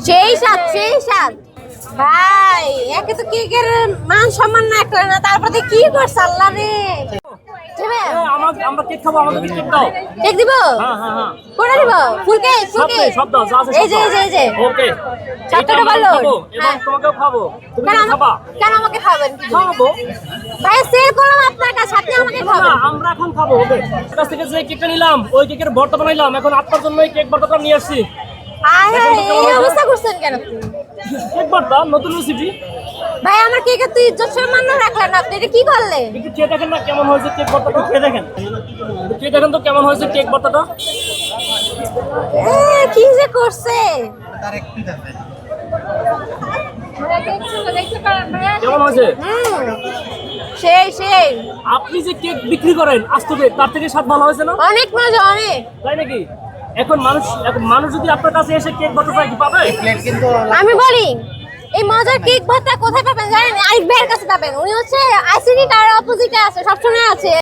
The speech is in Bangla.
সেই সাত সেই সাত ভাই, একে তো কেকের মান সম্মান না করে না, তারপরে কি করছ আল্লাহ রে। আমরা কেক খাবো, আমাদের কেক দাও। কেক দিব? হ্যাঁ হ্যাঁ হ্যাঁ। কোনটা দিব? ফুল কেক? ফুল কেক সব দাও, যা আছে এই যে এই যে এই যে ওকে। সবটা ভালো। এবং তোমাকেও খাবো, তুমি কেন খাবা? কেন আমাকে খাবেন? খাবো ভাই সেল করলাম আপনার কাছে, আপনি আমাকে না, খাবেন। আমরা এখন খাবো। ওকে, কাছ থেকে যে কেকটা নিলাম ওই কেকের ভর্তা বানাইলাম, এখন আপনার জন্য এই কেক ভর্তাটা নিয়ে আসছি। আরে এই অবস্থা করছেন কেন আপনি? কেক ভর্তা নতুন রেসিপি। ভাই আমার কেকের তো ইজ্জত সম্মান রাখলেন না, আপনি এটা কি করলেন? একটু খেয়ে দেখেন না কেমন হয়েছে কেক ভর্তাটা। খেয়ে দেখেন, খেয়ে দেখেন তো কেমন হয়েছে কেক ভর্তাটা। কি যে করছে। কেমন হয়েছে? সেই সেই আপনি যে কেক বিক্রি করেন আস্ত কেক, তার থেকে স্বাদ ভালো হয়েছে না? অনেক মজা অনেক। তাই নাকি? এখন মানুষ যদি আপনার কাছে এসে কেক ভর্তা চায় কি পাবে? আমি বলি এই মজার কেক ভর্তা কোথায় পাবেন জানেন? আরিফ ভাইয়ের কাছে পাবেন। উনি হচ্ছে আইসিডি তার অপোজিটে আছে, সবসময় আছে।